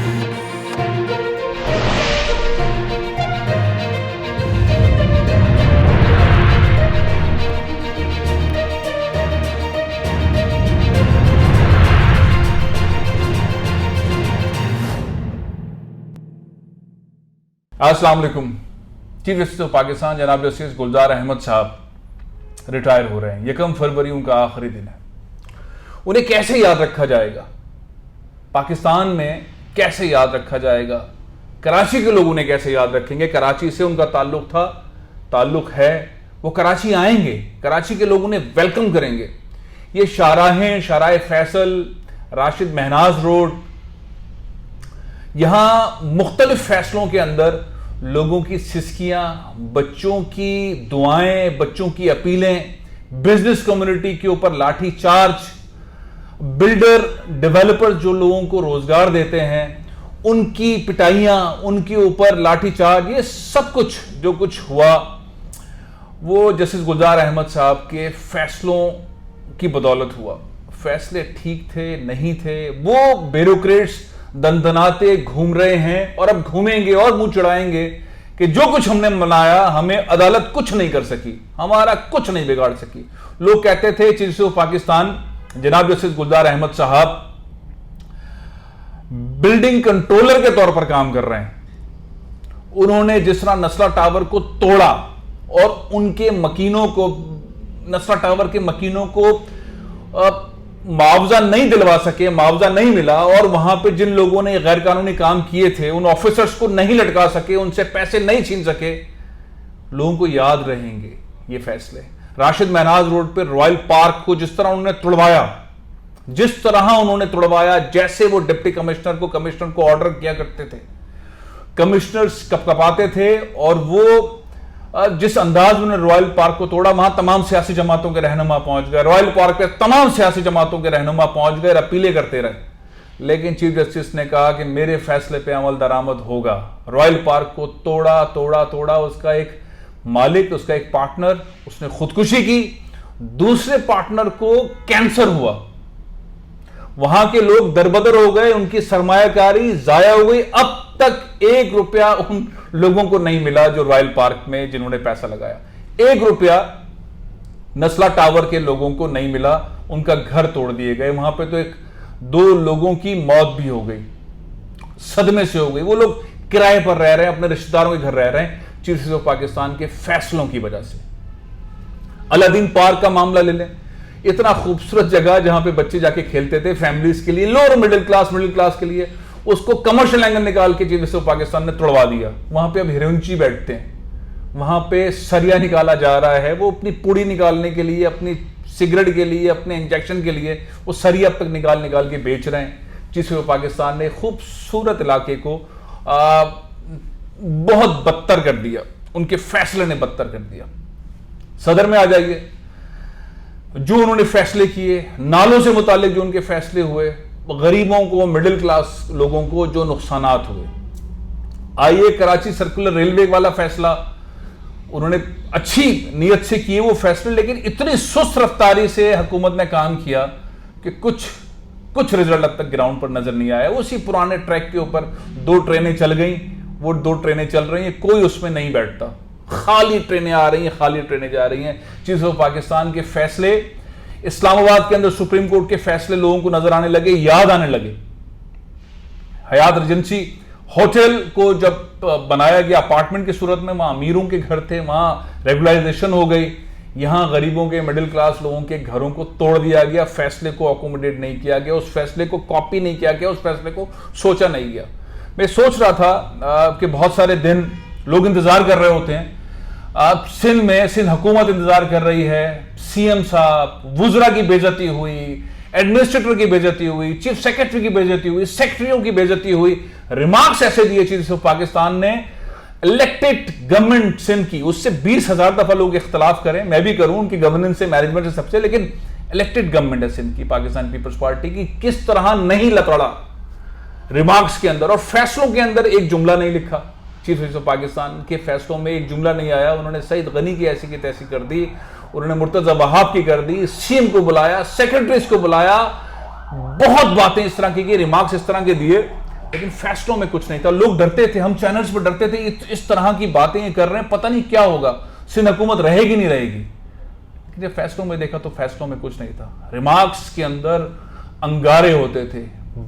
अस्सलाम वालेकुम। Chief justice of Pakistan जनाब जस्टिस गुलजार अहमद साहब रिटायर हो रहे हैं। 1 फरवरी उनका आखिरी दिन है। उन्हें कैसे याद रखा जाएगा, पाकिस्तान में कैसे याद रखा जाएगा, कराची के लोग उन्हें कैसे याद रखेंगे? कराची से उनका ताल्लुक था, ताल्लुक है, वो कराची आएंगे, कराची के लोग उन्हें वेलकम करेंगे। ये शाहराहें, शाहराह फैसल, राशिद महनाज रोड, यहां मुख्तलिफ फैसलों के अंदर लोगों की सिसकियां, बच्चों की दुआएं, बच्चों की अपीलें, बिजनेस कम्युनिटी के ऊपर लाठी चार्ज, बिल्डर डेवलपर जो लोगों को रोजगार देते हैं उनकी पिटाइयां, उनके ऊपर लाठी चार्ज, ये सब कुछ जो कुछ हुआ वो जस्टिस गुलजार अहमद साहब के फैसलों की बदौलत हुआ। फैसले ठीक थे, नहीं थे, वो ब्यूरोक्रेट्स दंदनाते घूम रहे हैं और अब घूमेंगे और मुंह चढ़ाएंगे कि जो कुछ हमने मनाया हमें अदालत कुछ नहीं कर सकी, हमारा कुछ नहीं बिगाड़ सकी। लोग कहते थे चीफ जस्टिस ऑफ पाकिस्तान जनाब जस्टिस गुलजार अहमद साहब बिल्डिंग कंट्रोलर के तौर पर काम कर रहे हैं। उन्होंने जिस तरह नस्ला टावर को तोड़ा और उनके मकीनों को, नस्ला टावर के मकीनों को मुआवजा नहीं दिलवा सके, मुआवजा नहीं मिला, और वहां पे जिन लोगों ने गैर कानूनी काम किए थे उन ऑफिसर्स को नहीं लटका सके, उनसे पैसे नहीं छीन सके, लोगों को याद रहेंगे ये फैसले। राशिद महनाज रोड पे रॉयल पार्क को जिस तरह उन्होंने तुड़वाया, जिस तरह उन्होंने तुड़वाया, जैसे वो डिप्टी कमिश्नर को ऑर्डर किया करते थे, कमिश्नर्स कपकपाते थे, और वो जिस अंदाज में रॉयल पार्क को तोड़ा, वहां तमाम सियासी जमातों के रहनुमा पहुंच गए, रॉयल पार्क पे तमाम सियासी जमातों के रहनुमा पहुंच गए, अपीलें करते रहे। लेकिन चीफ जस्टिस ने कहा कि मेरे फैसले पे अमल दरामद होगा। रॉयल पार्क को तोड़ा, उसका एक मालिक, उसका एक पार्टनर, उसने खुदकुशी की, दूसरे पार्टनर को कैंसर हुआ, वहां के लोग दरबदर हो गए, उनकी सरमायाकारी जाया हो गई। अब तक 1 रुपया उन लोगों को नहीं मिला जो रॉयल पार्क में जिन्होंने पैसा लगाया। 1 रुपया नस्ला टावर के लोगों को नहीं मिला, उनका घर तोड़ दिए गए। वहां पे तो 1-2 लोगों की मौत भी हो गई, सदमे से हो गई। वो लोग किराए पर रह रहे हैं, अपने रिश्तेदारों के घर रह रहे हैं, चीफ जस्टिस ऑफ पाकिस्तान के फैसलों की वजह से। अलादीन पार्क का मामला ले लें, इतना खूबसूरत जगह जहां पे बच्चे जाके खेलते थे फैमिलीज के लिए, लोअर मिडिल क्लास के लिए, उसको कमर्शियल एंगल निकाल के चीफ जस्टिस ऑफ पाकिस्तान ने तोड़वा दिया। वहां पे अब हिरोइनची बैठते हैं, वहां पे सरिया निकाला जा रहा है, वो अपनी पुड़ी निकालने के लिए, अपनी सिगरेट के लिए, अपने इंजेक्शन के लिए वो सरिया अब तक निकाल के बेच रहे हैं। चीफ जस्टिस ऑफ पाकिस्तान ने खूबसूरत इलाके को बहुत बदतर कर दिया, उनके फैसले ने बदतर कर दिया। सदर में आ जाइए, जो उन्होंने फैसले किए, नालों से मुतालिक जो उनके फैसले हुए, गरीबों को, मिडिल क्लास लोगों को जो नुकसानात हुए। आइए कराची सर्कुलर रेलवे वाला फैसला, उन्होंने अच्छी नीयत से किए वो फैसले, लेकिन इतनी सुस्त रफ्तारी से हुकूमत ने काम किया कि कुछ रिजल्ट अब तक ग्राउंड पर नजर नहीं आया। उसी पुराने ट्रैक के ऊपर 2 ट्रेनें चल गई, वो 2 ट्रेनें चल रही हैं, कोई उसमें नहीं बैठता, खाली ट्रेनें आ रही हैं, खाली ट्रेनें जा रही हैं। चीफ जस्टिस ऑफ पाकिस्तान के फैसले, इस्लामाबाद के अंदर सुप्रीम कोर्ट के फैसले लोगों को नजर आने लगे, याद आने लगे। हयात रेजेंसी होटल को जब बनाया गया अपार्टमेंट की सूरत में, वहां अमीरों के घर थे, वहां रेगुलराइजेशन हो गई। यहां गरीबों के, मिडिल क्लास लोगों के घरों को तोड़ दिया गया, फैसले को अकोमोडेट नहीं किया गया, उस फैसले को कॉपी नहीं किया गया, उस फैसले को सोचा नहीं गया। मैं सोच रहा था कि बहुत सारे दिन लोग इंतजार कर रहे होते हैं, सिंध हुकूमत इंतजार कर रही है, सीएम साहब, वुजरा की बेइज्जती हुई, एडमिनिस्ट्रेटर की बेइज्जती हुई, चीफ सेक्रेटरी की बेइज्जती हुई, सेक्रेटरियों की बेइज्जती हुई, रिमार्क्स ऐसे दिए चीफ जस्टिस ऑफ पाकिस्तान ने इलेक्टेड गवर्नमेंट सिंध की, उससे 20,000 दफा लोग इख्तलाफ करें, मैं भी करूं उनकी गवर्नेंस से, मैनेजमेंट से, सबसे, लेकिन इलेक्टेड गवर्नमेंट है सिंध की, पाकिस्तान पीपल्स पार्टी की, किस तरह नहीं लतड़ा रिमार्क्स के अंदर और फैसलों के अंदर एक जुमला नहीं लिखा। चीफ जस्टिस ऑफ पाकिस्तान के फैसलों में एक जुमला नहीं आया। उन्होंने सईद गनी की ऐसी की तैसी कर दी, उन्होंने मुर्तजा वहाब की कर दी, सीएम को बुलाया, सेक्रेटरीज को बुलाया, बहुत बातें इस तरह की, रिमार्क्स इस तरह के दिए लेकिन फैसलों में कुछ नहीं था। लोग डरते थे, हम चैनल्स पर डरते थे, इस तरह की बातें ये कर रहे हैं, पता नहीं क्या होगा, सिंध हुकूमत रहेगी नहीं रहेगी। लेकिन जब फैसलों में देखा तो फैसलों में कुछ नहीं था। रिमार्क्स के अंदर अंगारे होते थे,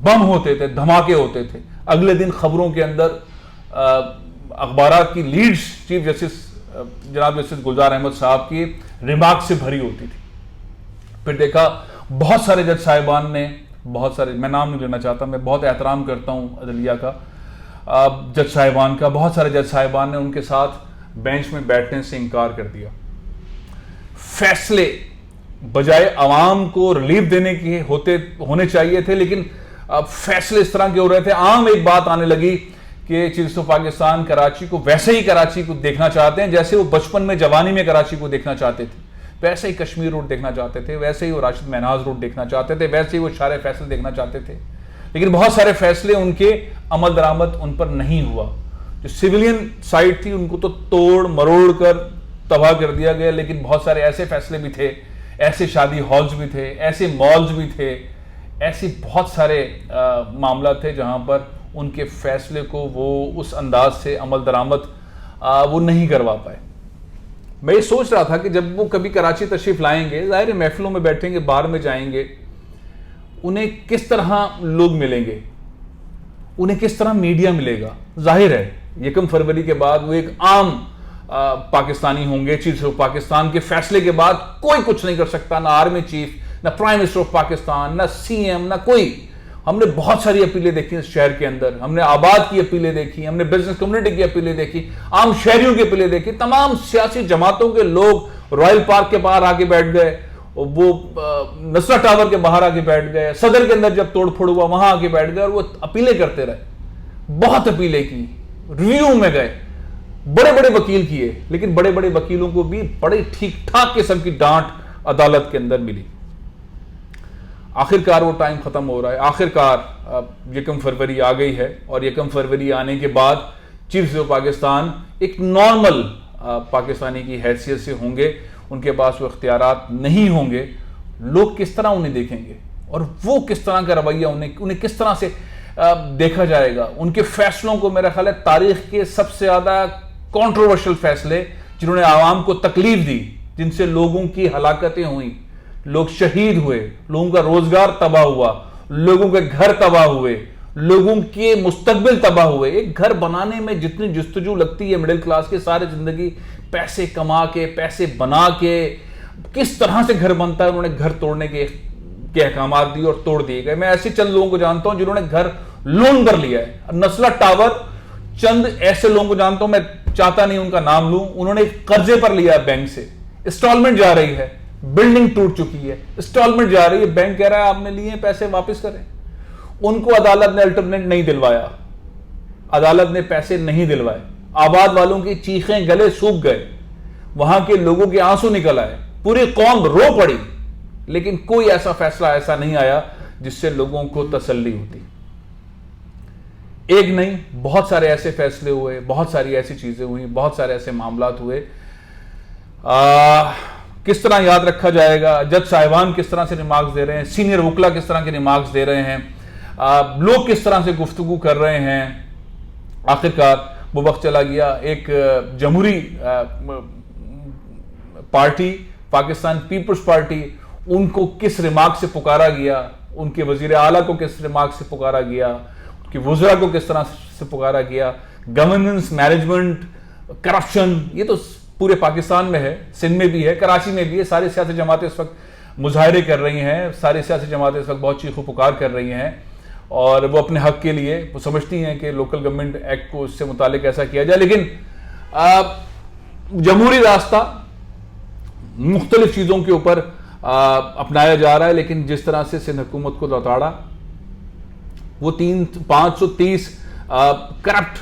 बम होते थे, धमाके होते थे। अगले दिन खबरों के अंदर अखबारात की लीड्स चीफ जस्टिस जनाब जस्टिस गुलजार अहमद साहब की रिमार्क से भरी होती थी। फिर देखा बहुत सारे जज साहिबान ने, बहुत सारे, मैं नाम नहीं लेना चाहता, मैं बहुत एहतराम करता हूं अदलिया का, जज साहिबान का, बहुत सारे जज साहिबान ने उनके साथ बेंच में बैठने से इनकार कर दिया। फैसले बजाय अवाम को रिलीफ देने के होने चाहिए थे, लेकिन फैसले इस तरह के हो रहे थे। आम एक बात आने लगी कि चीफ ऑफ पाकिस्तान कराची को वैसे ही कराची को देखना चाहते हैं जैसे वो बचपन में जवानी में कराची को देखना चाहते थे, वैसे ही कश्मीर रोड देखना चाहते थे, वैसे ही वो राशिद महनाज रोड देखना चाहते थे, वैसे ही वो सारे फैसले देखना चाहते थे। लेकिन बहुत सारे फैसले उनके अमल दरामद उन पर नहीं हुआ। जो सिविलियन साइड थी उनको तो तोड़ मरोड़ कर तबाह कर दिया गया, लेकिन बहुत सारे ऐसे फैसले भी थे, ऐसे शादी हॉल्स भी थे, ऐसे मॉल्स भी थे, ऐसे बहुत सारे मामला थे जहां पर उनके फैसले को वो उस अंदाज से अमल दरामद वो नहीं करवा पाए। मैं ये सोच रहा था कि जब वो कभी कराची तशरीफ लाएंगे, जाहिर है महफिलों में बैठेंगे, बार में जाएंगे, उन्हें किस तरह लोग मिलेंगे, उन्हें किस तरह मीडिया मिलेगा। जाहिर है 1 फरवरी के बाद वो एक आम पाकिस्तानी होंगे। चीफ ऑफ पाकिस्तान के फैसले के बाद कोई कुछ नहीं कर सकता, ना आर्मी चीफ, ना प्राइम मिनिस्टर ऑफ पाकिस्तान, ना सीएम, ना कोई। हमने बहुत सारी अपीलें देखी इस शहर के अंदर, हमने आबाद की अपीलें देखी, हमने बिजनेस कम्युनिटी की अपीलें देखी, आम शहरियों की अपीलें देखी, तमाम सियासी जमातों के लोग रॉयल पार्क के बाहर आके बैठ गए, वो नसरा टावर के बाहर आके बैठ गए, सदर के अंदर जब तोड़फोड़ हुआ वहां आके बैठ गए और वो अपीलें करते रहे। बहुत अपीलें की, रिव्यू में गए, बड़े बड़े वकील किए, लेकिन बड़े बड़े वकीलों को भी बड़े ठीक ठाक किस्म की डांट अदालत के अंदर मिली। आखिरकार वो टाइम खत्म हो रहा है, आखिरकार 1 फरवरी आ गई है और 1 फरवरी आने के बाद चीफ ऑफ पाकिस्तान एक नॉर्मल पाकिस्तानी की हैसियत से होंगे, उनके पास वो इख्तियारात नहीं होंगे। लोग किस तरह उन्हें देखेंगे और वो किस तरह का रवैया उन्हें किस तरह से देखा जाएगा। उनके फैसलों को मेरा ख्याल है तारीख के सबसे ज्यादा कंट्रोवर्शियल फैसले जिन्होंने आवाम को तकलीफ दी, जिनसे लोगों की हलाकतें हुई, लोग शहीद हुए, लोगों का रोजगार तबाह हुआ, लोगों के घर तबाह हुए, लोगों के मुस्तकबिल तबाह हुए। एक घर बनाने में जितनी जुस्तजू लगती है मिडिल क्लास के, सारी जिंदगी पैसे कमा के, पैसे बना के किस तरह से घर बनता है, उन्होंने घर तोड़ने के अहकामात दिए और तोड़ दिए गए। मैं ऐसे चंद लोगों को जानता हूं जिन्होंने घर लोन पर लिया है। नस्ला टावर, चंद ऐसे लोगों को जानता हूं, मैं चाहता नहीं उनका नाम लूं, उन्होंने कर्जे पर लिया बैंक से, इंस्टॉलमेंट जा रही है, बिल्डिंग टूट चुकी है, इंस्टॉलमेंट जा रही है, बैंक कह रहा है आपने लिए पैसे वापस करें। उनको अदालत ने अल्टरनेट नहीं दिलवाया, अदालत ने पैसे नहीं दिलवाए। आबाद वालों की चीखें गले सूख गए, वहां के लोगों के आंसू निकल आए, पूरी कौम रो पड़ी, लेकिन कोई ऐसा फैसला ऐसा नहीं आया जिससे लोगों को तसल्ली होती। एक नहीं, बहुत सारे ऐसे फैसले हुए, बहुत सारी ऐसी चीजें हुई, बहुत सारे ऐसे मामलात हुए। किस तरह याद रखा जाएगा, जज साहिबान किस तरह से रिमार्क्स दे रहे हैं, सीनियर वकला किस तरह के रिमार्क्स दे रहे हैं, लोग किस तरह से गुफ्तगू कर रहे हैं। आखिरकार वो वक्त चला गया, एक जमहूरी पार्टी, पाकिस्तान पीपल्स पार्टी, उनको किस रिमार्क से पुकारा गया, उनके वजीर आला को किस रिमार्क से पुकारा गया, उनके वज़रा को किस तरह से पुकारा गया। गवर्नेंस, मैनेजमेंट, करप्शन, ये तो पूरे पाकिस्तान में है, सिंध में भी है, कराची में भी है। सारी सियासी जमातें इस वक्त मुजाहरे कर रही हैं, सारी सियासी जमातें इस वक्त बहुत चीखो पुकार कर रही हैं और वो अपने हक के लिए वो समझती हैं कि लोकल गवर्नमेंट एक्ट को इससे मुतालिक ऐसा किया जाए। लेकिन जमहूरी रास्ता मुख्तलिफ चीज़ों के ऊपर अपनाया जा रहा है, लेकिन जिस तरह से सिंध हुकूमत को लौटाड़ा, वो 530 करप्ट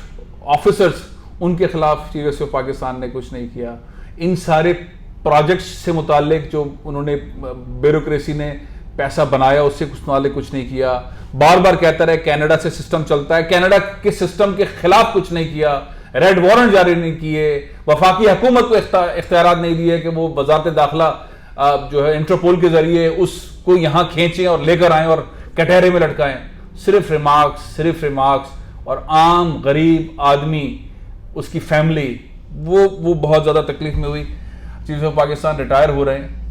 ऑफिसर्स, उनके खिलाफ चीफ ऑफ पाकिस्तान ने कुछ नहीं किया। इन सारे प्रोजेक्ट्स से मुतालिक जो उन्होंने ब्यूरोक्रेसी ने पैसा बनाया, उससे कुछ नहीं किया। बार बार कहता रहे कनाडा से सिस्टम चलता है, कनाडा के सिस्टम के खिलाफ कुछ नहीं किया, रेड वारंट जारी नहीं किए, वफाकी हुकूमत को इख्तियारात नहीं दिए कि वो वजारत दाखिला जो है इंटरपोल के जरिए उसको यहां खींचें और लेकर आएं और कटहरे में लटकाएं। सिर्फ रिमार्क्स, और आम गरीब आदमी, उसकी फैमिली, वो बहुत ज़्यादा तकलीफ में हुई। चीफ ऑफ पाकिस्तान रिटायर हो रहे हैं।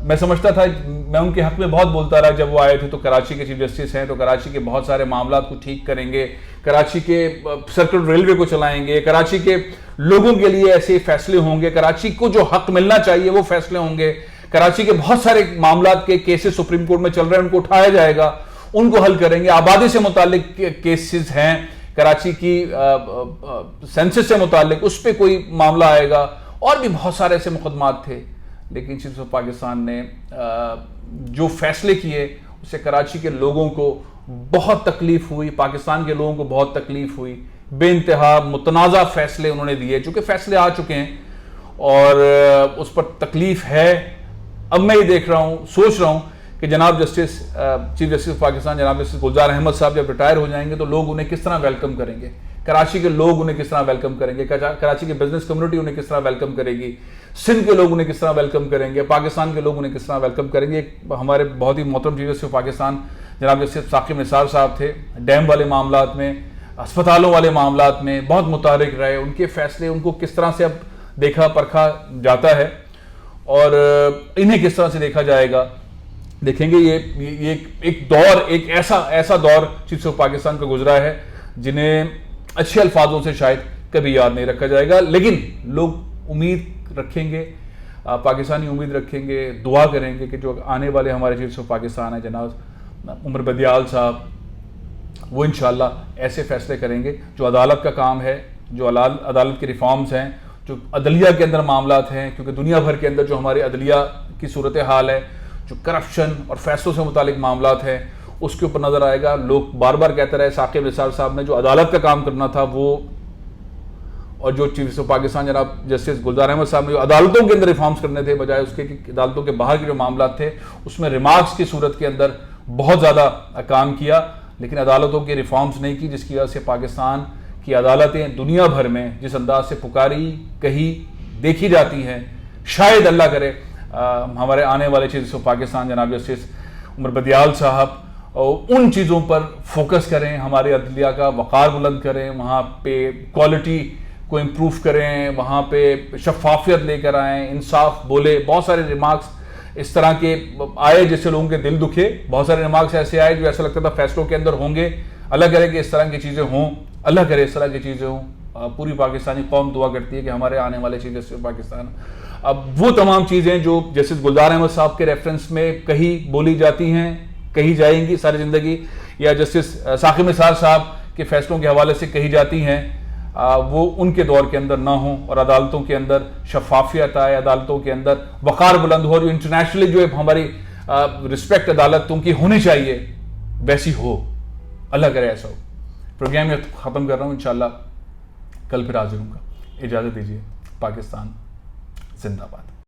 मैं समझता था, मैं उनके हक में बहुत बोलता रहा जब वो आए थे, तो कराची के चीफ जस्टिस हैं तो कराची के बहुत सारे मामला को ठीक करेंगे, कराची के सर्कुलर रेलवे को चलाएंगे, कराची के लोगों के लिए ऐसे फैसले होंगे, कराची को जो हक मिलना चाहिए वो फैसले होंगे, कराची के बहुत सारे मामला के केसेस सुप्रीम कोर्ट में चल रहे हैं उनको उठाया जाएगा, उनको हल करेंगे। आबादी से मुतालिक केसेस हैं, कराची की सेंसस से मुतालिक उस पर कोई मामला आएगा, और भी बहुत सारे ऐसे मुकदमात थे। लेकिन चीफ ऑफ पाकिस्तान ने जो फैसले किए उससे कराची के लोगों को बहुत तकलीफ हुई, पाकिस्तान के लोगों को बहुत तकलीफ हुई। बेइंतहा मुतनाज़ा फैसले उन्होंने दिए, चूंकि फैसले आ चुके हैं और उस पर तकलीफ है। अब मैं ये देख रहा हूँ, सोच रहा हूँ कि जनाब जस्टिस चीफ जस्टिस पाकिस्तान जनाब जस्टिस गुलजार अहमद साहब जब रिटायर हो जाएंगे तो लोग उन्हें किस तरह वेलकम करेंगे, कराची के लोग उन्हें किस तरह वेलकम करेंगे, कराची की बिजनेस कम्युनिटी उन्हें किस तरह वेलकम करेगी, सिंध के लोग उन्हें किस तरह वेलकम करेंगे, पाकिस्तान के लोग उन्हें किस तरह वेलकम करेंगे। हमारे बहुत ही मोहतरम चीफ जस्टिस पाकिस्तान जनाब जस्टिस साकिब निसार साहब थे, डैम वाले मामलात में, अस्पतालों वाले मामलात में बहुत मुतारिक रहे। उनके फैसले, उनको किस तरह से अब देखा परखा जाता है और इन्हें किस तरह से देखा जाएगा, देखेंगे। ये एक दौर, एक ऐसा दौर चीफ ऑफ पाकिस्तान का गुजरा है जिन्हें अच्छे अल्फाजों से शायद कभी याद नहीं रखा जाएगा। लेकिन लोग उम्मीद रखेंगे, पाकिस्तानी उम्मीद रखेंगे, दुआ करेंगे कि जो आने वाले हमारे चीफ ऑफ पाकिस्तान है जनाब उमर बदियाल साहब, वो इंशाल्लाह ऐसे फैसले करेंगे जो अदालत का काम है, जो अदालत के रिफॉर्म्स हैं, जो अदलिया के अंदर मामलात हैं। क्योंकि दुनिया भर के अंदर जो हमारी अदलिया की सूरत हाल है, जो करप्शन और फैसलों से मुतालिक मामलात हैं, उसके ऊपर नजर आएगा। लोग बार बार कहते रहे साकिब निसार साहब ने जो अदालत का काम करना था वो, और जो चीफ ऑफ पाकिस्तान जनाब जस्टिस गुलजार अहमद साहब ने जो अदालतों के अंदर रिफॉर्म्स करने थे, बजाय उसके कि अदालतों के बाहर के जो मामला थे उसमें रिमार्क्स की सूरत के अंदर बहुत ज़्यादा काम किया, लेकिन अदालतों के रिफॉर्म्स नहीं की, जिसकी वजह से पाकिस्तान की अदालतें दुनिया भर में जिस अंदाज से पुकारी कही देखी जाती हैं, शायद अल्लाह करे हमारे आने वाले चीफ ऑफ पाकिस्तान जनाब जस्टिस उमर बदियाल साहब उन चीज़ों पर फोकस करें, हमारे अदलिया का वक़ार बुलंद करें, वहाँ पे क्वालिटी को इम्प्रूव करें, वहाँ पे शफाफियत लेकर आएँ, इंसाफ बोले। बहुत सारे रिमार्क्स इस तरह के आए जिससे लोगों के दिल दुखे, बहुत सारे रिमार्क्स ऐसे आए जो ऐसा लगता था फैसलों के अंदर होंगे। अल्लाह करे कि इस तरह की चीज़ें हों, अल्लाह करे इस तरह की चीज़ें हों। पूरी पाकिस्तानी कौम दुआ करती है कि हमारे आने वाले चीफ जस्टिस पाकिस्तान अब वो तमाम चीज़ें जो जस्टिस गुलजार अहमद साहब के रेफरेंस में कही बोली जाती हैं, कही जाएंगी सारी ज़िंदगी, या जस्टिस साकिब निसार साहब के फैसलों के हवाले से कही जाती हैं, वो उनके दौर के अंदर ना हो और अदालतों के अंदर शफाफियत आए, अदालतों के अंदर वक़ार बुलंद हो, जो इंटरनेशनली जो हमारी रिस्पेक्ट अदालतों की होनी चाहिए वैसी हो। अल्लाह करे ऐसा हो। प्रोग्राम में ख़त्म कर रहा हूँ, इंशाल्लाह कल फिर हाजिर हूँगा। इजाज़त दीजिए। पाकिस्तान जिंदाबाद।